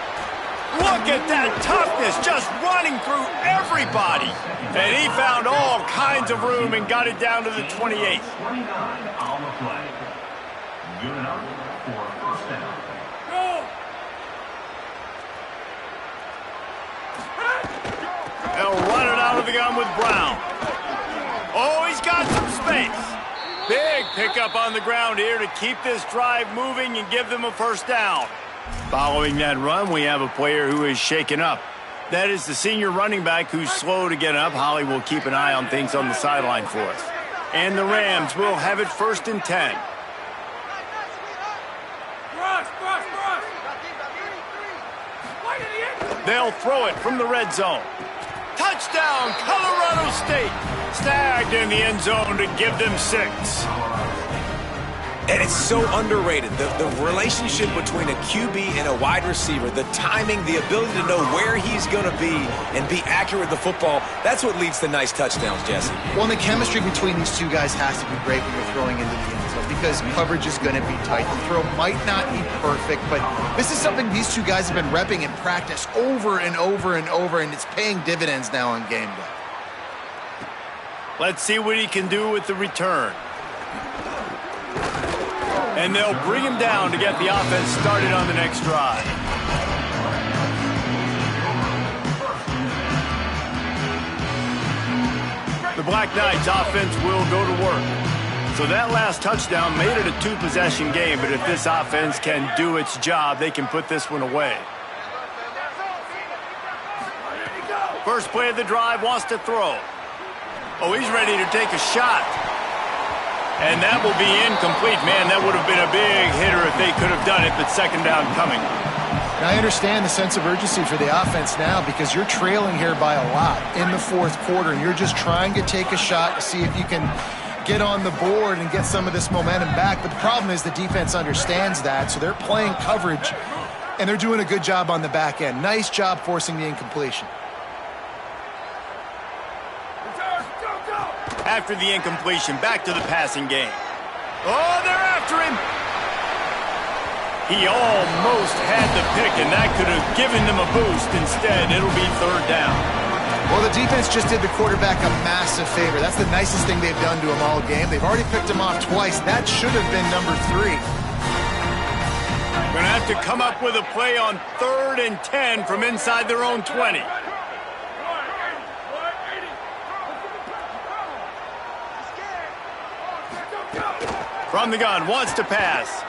Look at that toughness, just running through everybody. And he found all kinds of room and got it down to the 28. 29 on the play. Good enough for a first down. They'll run it out of the gun with Brown. Oh, he's got some space. Big pickup on the ground here to keep this drive moving and give them a first down. Following that run, we have a player who is shaken up. That is the senior running back who's slow to get up. Holly will keep an eye on things on the sideline for us. And the Rams will have it 1st and 10. They'll throw it from the red zone. Touchdown, Colorado State. Snagged in the end zone to give them 6. And it's so underrated. The relationship between a QB and a wide receiver, the timing, the ability to know where he's going to be and be accurate with the football, that's what leads to nice touchdowns, Jesse. Well, and the chemistry between these two guys has to be great when you're throwing into the end zone because coverage is going to be tight. The throw might not be perfect, but this is something these two guys have been repping in practice over and over and over, and it's paying dividends now on game day. Let's see what he can do with the return. And they'll bring him down to get the offense started on the next drive. The Black Knights offense will go to work. So that last touchdown made it a two-possession game, but if this offense can do its job, they can put this one away. First play of the drive, wants to throw. Oh, he's ready to take a shot. And that will be incomplete. Man, that would have been a big hitter if they could have done it, but second down coming. Now, I understand the sense of urgency for the offense now because you're trailing here by a lot in the fourth quarter, and you're just trying to take a shot to see if you can get on the board and get some of this momentum back. But the problem is the defense understands that, so they're playing coverage, and they're doing a good job on the back end. Nice job forcing the incompletion. After the incompletion, back to the passing game. Oh, they're after him. He almost had the pick, and that could have given them a boost. Instead, it'll be third down. Well, the defense just did the quarterback a massive favor. That's the nicest thing they've done to him all game. They've already picked him off twice. That should have been number 3. Going to have to come up with a play on 3rd and 10 from inside their own 20. From the gun, wants to pass.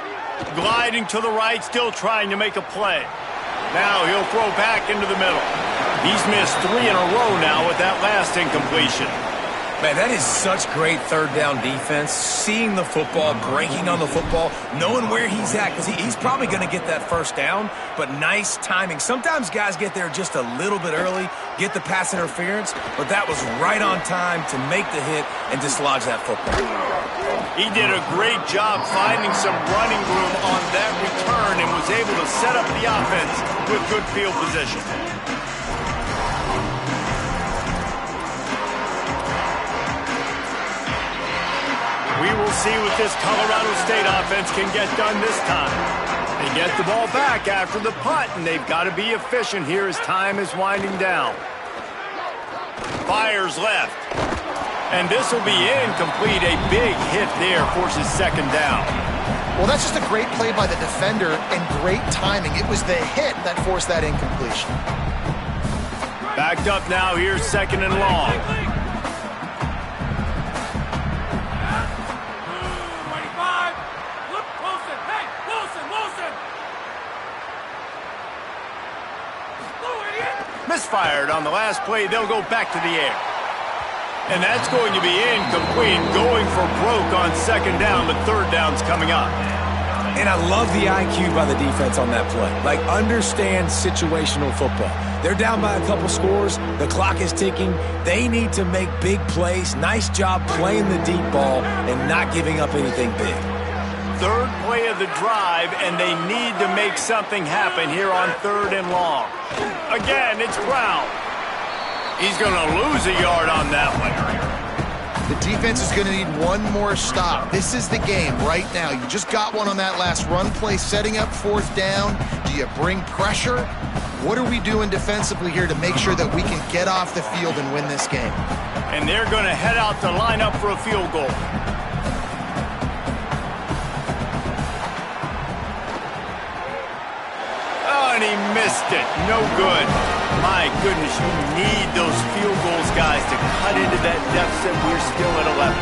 Gliding to the right, still trying to make a play. Now he'll throw back into the middle. He's missed 3 in a row now with that last incompletion. Man, that is such great third down defense. Seeing the football, breaking on the football, knowing where he's at, because he's probably going to get that first down, but nice timing. Sometimes guys get there just a little bit early, get the pass interference, but that was right on time to make the hit and dislodge that football. He did a great job finding some running room on that return and was able to set up the offense with good field position. We will see what this Colorado State offense can get done this time. They get the ball back after the punt, and they've got to be efficient here as time is winding down. Fires left. And this will be incomplete. A big hit there forces second down. Well, that's just a great play by the defender and great timing. It was the hit that forced that incompletion. Backed up now. Here's second and long. Misfired on the last play. They'll go back to the air. And that's going to be incomplete, going for broke on second down, but third down's coming up. And I love the IQ by the defense on that play. Like, understand situational football. They're down by a couple scores. The clock is ticking. They need to make big plays. Nice job playing the deep ball and not giving up anything big. Third play of the drive, and they need to make something happen here on third and long. Again, it's Brown. He's going to lose a yard on that one. The defense is going to need one more stop. This is the game right now. You just got one on that last run play, setting up fourth down. Do you bring pressure? What are we doing defensively here to make sure that we can get off the field and win this game? And they're going to head out to line up for a field goal. Oh, and he missed it. No good. My goodness, you need those field goals, guys, to cut into that deficit. We're still at 11.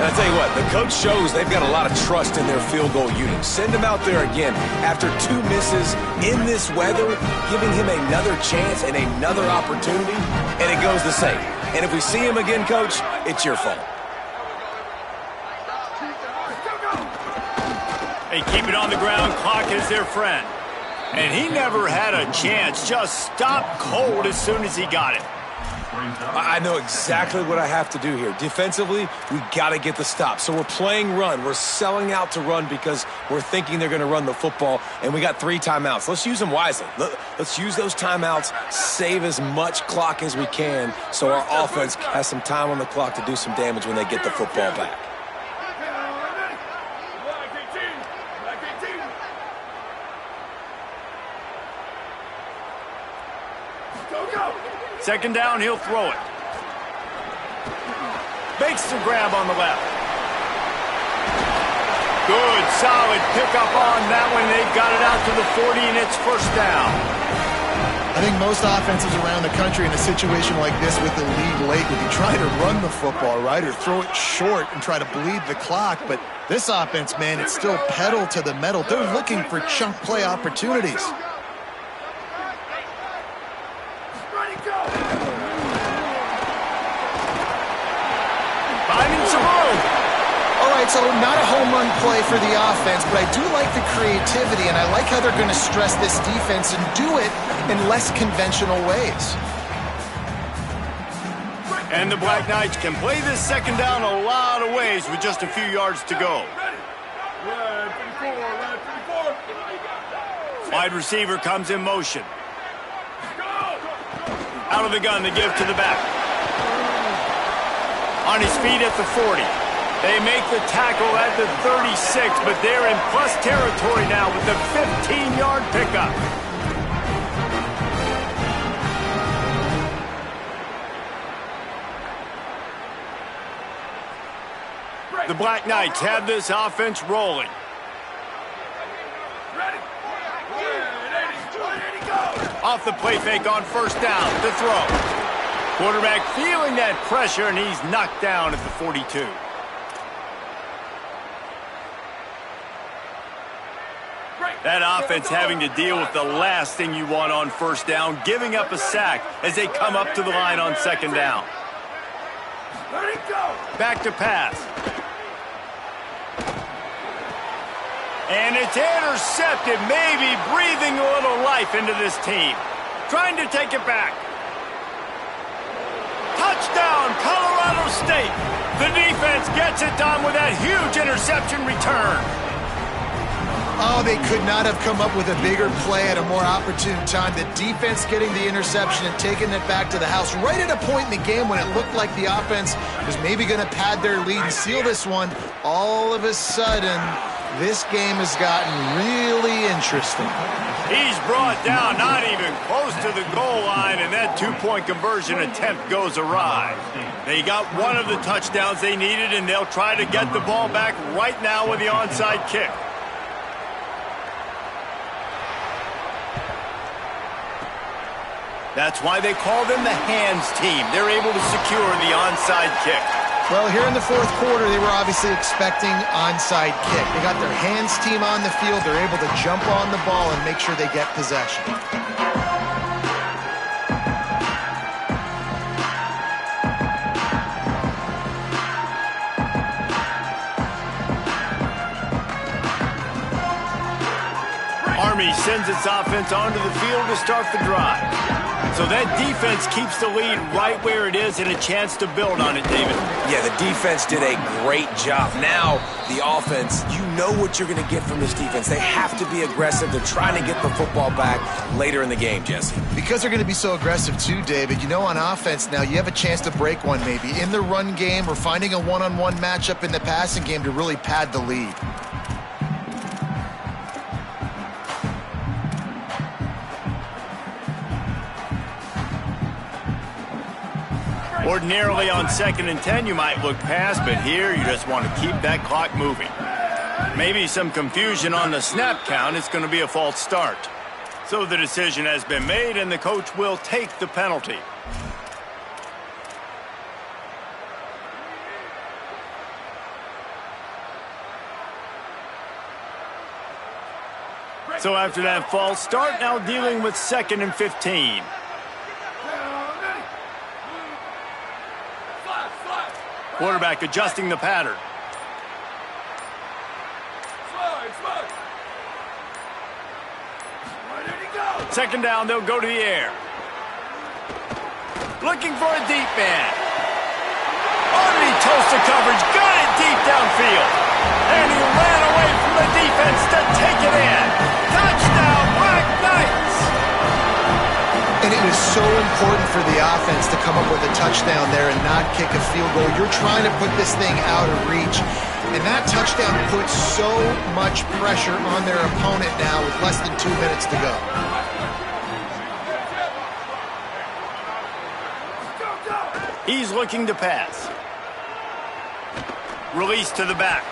And I tell you what, the coach shows they've got a lot of trust in their field goal unit. Send him out there again after 2 misses in this weather, giving him another chance and another opportunity, and it goes the same. And if we see him again, Coach, it's your fault. They keep it on the ground. Clock is their friend. And he never had a chance. Just stopped cold as soon as he got it. I know exactly what I have to do here. Defensively, we got to get the stop. So we're playing run. We're selling out to run because we're thinking they're going to run the football, and we got 3 timeouts. Let's use them wisely. Let's use those timeouts, save as much clock as we can so our offense has some time on the clock to do some damage when they get the football back. Second down, he'll throw it. Makes the grab on the left. Good, solid pickup on that one. They've got it out to the 40, and it's first down. I think most offenses around the country in a situation like this with the lead late would be trying to run the football, right, or throw it short and try to bleed the clock. But this offense, man, it's still pedal to the metal. They're looking for chunk play opportunities. Finding some room. All right, so not a home run play for the offense, but I do like the creativity, and I like how they're going to stress this defense and do it in less conventional ways. And the Black Knights can play this second down a lot of ways with just a few yards to go. Wide receiver comes in motion. Out of the gun, they give to the back. On his feet at the 40. They make the tackle at the 36, but they're in plus territory now with the 15-yard pickup. The Black Knights have this offense rolling. Off the play fake on first down to throw. Quarterback feeling that pressure, and he's knocked down at the 42. That offense having to deal with the last thing you want on first down, giving up a sack as they come up to the line on second down. Back to pass. And it's intercepted, maybe breathing a little life into this team. Trying to take it back. Touchdown, Colorado State. The defense gets it done with that huge interception return. Oh, they could not have come up with a bigger play at a more opportune time. The defense getting the interception and taking it back to the house right at a point in the game when it looked like the offense was maybe going to pad their lead and seal this one. All of a sudden, this game has gotten really interesting. He's brought down, not even close to the goal line, and that two-point conversion attempt goes awry. They got one of the touchdowns they needed, and they'll try to get the ball back right now with the onside kick. That's why they call them the hands team. They're able to secure the onside kick. Well, here in the fourth quarter, they were obviously expecting onside kick. They got their hands team on the field. They're able to jump on the ball and make sure they get possession. Army sends its offense onto the field to start the drive. So that defense keeps the lead right where it is and a chance to build on it, David. Yeah, the defense did a great job. Now, the offense, you know what you're going to get from this defense. They have to be aggressive. They're trying to get the football back later in the game, Jesse. Because they're going to be so aggressive too, David, you know on offense now, you have a chance to break one maybe in the run game or finding a one-on-one matchup in the passing game to really pad the lead. Ordinarily on 2nd and 10, you might look past, but here you just want to keep that clock moving. Maybe some confusion on the snap count. It's going to be a false start. So the decision has been made, and the coach will take the penalty. So after that false start, now dealing with 2nd and 15. Quarterback adjusting the pattern. Second down, they'll go to the air. Looking for a deep man. Already toasted coverage. Got it deep downfield. And he ran away from the defense to take it in. Touchdown, Black Knights! And it was so important for the offense to come up with a touchdown there and not kick a field goal. You're trying to put this thing out of reach. And that touchdown puts so much pressure on their opponent now with less than 2 minutes to go. He's looking to pass. Release to the back.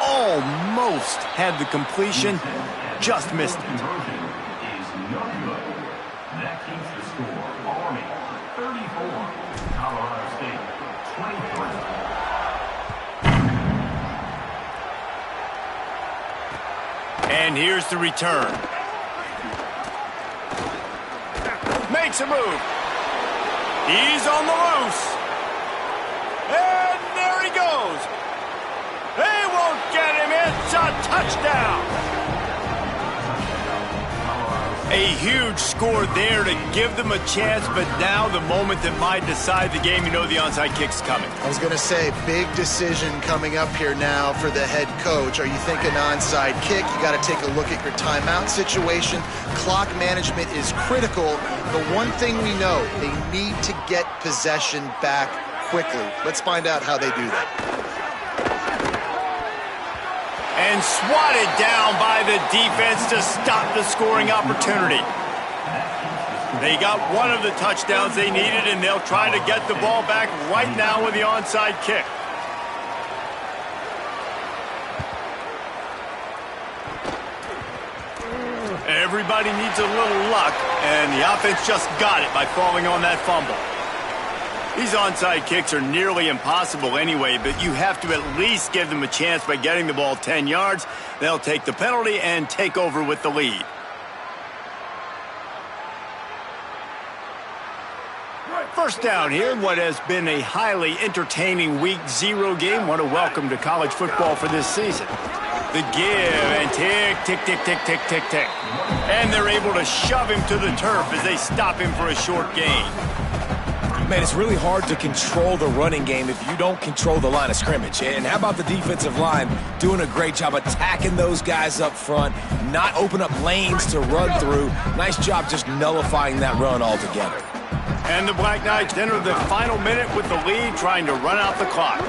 Almost had the completion. Just missed it. Conversion is no good. That keeps the score. Army 34, Colorado State 23. And here's the return. Makes a move. He's on the loose. And there he goes. They won't get him. It's a touchdown. A huge score there to give them a chance, but now the moment that might decide the game, you know the onside kick's coming. I was going to say, big decision coming up here now for the head coach. Are you thinking onside kick? You got to take a look at your timeout situation. Clock management is critical. The one thing we know, they need to get possession back quickly. Let's find out how they do that. And swatted down by the defense to stop the scoring opportunity. They got one of the touchdowns they needed, and they'll try to get the ball back right now with the onside kick. Everybody needs a little luck, and the offense just got it by falling on that fumble. These onside kicks are nearly impossible anyway, but you have to at least give them a chance by getting the ball 10 yards. They'll take the penalty and take over with the lead. First down here in what has been a highly entertaining Week 0 game. What a welcome to college football for this season. The give and tick, tick, tick, tick, tick, tick, tick. And they're able to shove him to the turf as they stop him for a short gain. Man, it's really hard to control the running game if you don't control the line of scrimmage. And how about the defensive line doing a great job attacking those guys up front, not open up lanes to run through. Nice job just nullifying that run altogether. And the Black Knights enter the final minute with the lead, trying to run out the clock.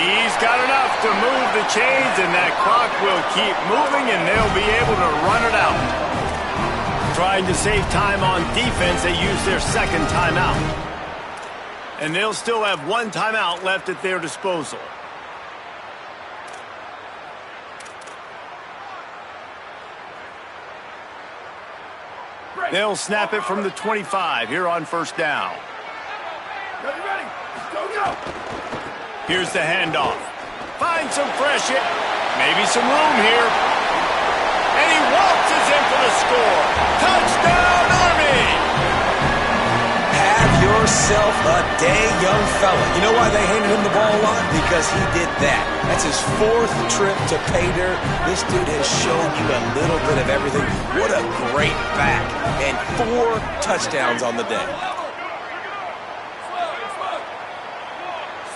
He's got enough to move the chains, and that clock will keep moving, and they'll be able to run it out. Trying to save time on defense, they use their second timeout. And they'll still have one timeout left at their disposal. They'll snap it from the 25 here on first down. Ready? Go, go! Here's the handoff. Find some fresh hit. Maybe some room here. And he waltzes in for the score. Touchdown, Army! Have yourself a day, young fella. You know why they handed him the ball a lot? Because he did that. That's his 4th trip to pay dirt. This dude has shown you a little bit of everything. What a great back. And 4 touchdowns on the day.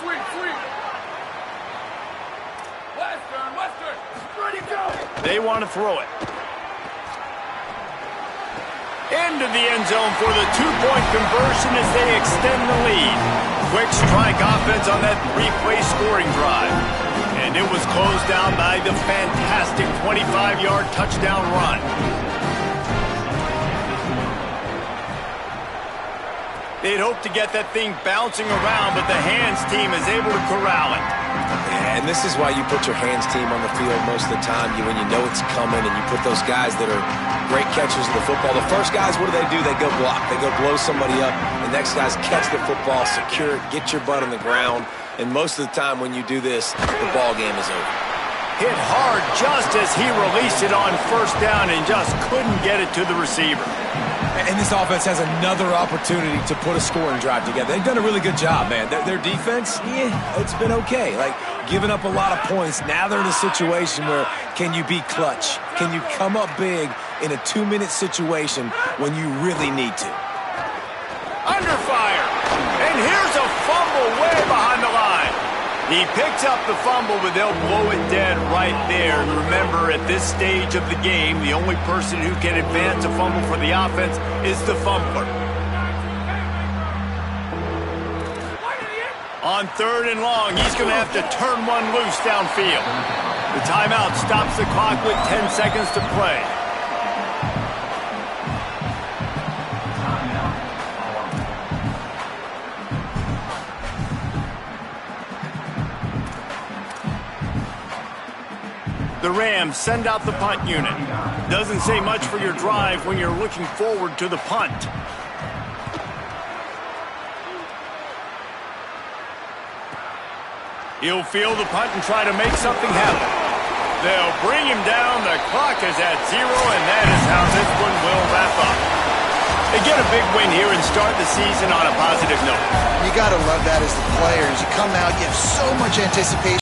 Sweet, sweet. Western. Ready, go! They want to throw it. Into the end zone for the 2-point conversion as they extend the lead. Quick strike offense on that 3-play scoring drive. And it was closed down by the fantastic 25-yard touchdown run. They'd hoped to get that thing bouncing around, but the hands team is able to corral it. And this is why you put your hands team on the field most of the time. When you know it's coming, and you put those guys that are great catchers of the football. The first guys, what do? They go block. They go blow somebody up. The next guys catch the football, secure it, get your butt on the ground. And most of the time when you do this, the ball game is over. Hit hard just as he released it on first down and just couldn't get it to the receiver. And this offense has another opportunity to put a scoring drive together. They've done a really good job, man. Their defense, it's been okay. Like, giving up a lot of points. Now they're in a situation where can you be clutch? Can you come up big in a 2-minute situation when you really need to? Under He picks up the fumble, but they'll blow it dead right there. And remember, at this stage of the game, the only person who can advance a fumble for the offense is the fumbler. On 3rd and long, he's going to have to turn one loose downfield. The timeout stops the clock with 10 seconds to play. The Rams send out the punt unit. Doesn't say much for your drive when you're looking forward to the punt. He'll field the punt and try to make something happen. They'll bring him down. The clock is at 0, and that is how this one will wrap up. They get a big win here and start the season on a positive note. You got to love that as the players. You come out, you have so much anticipation.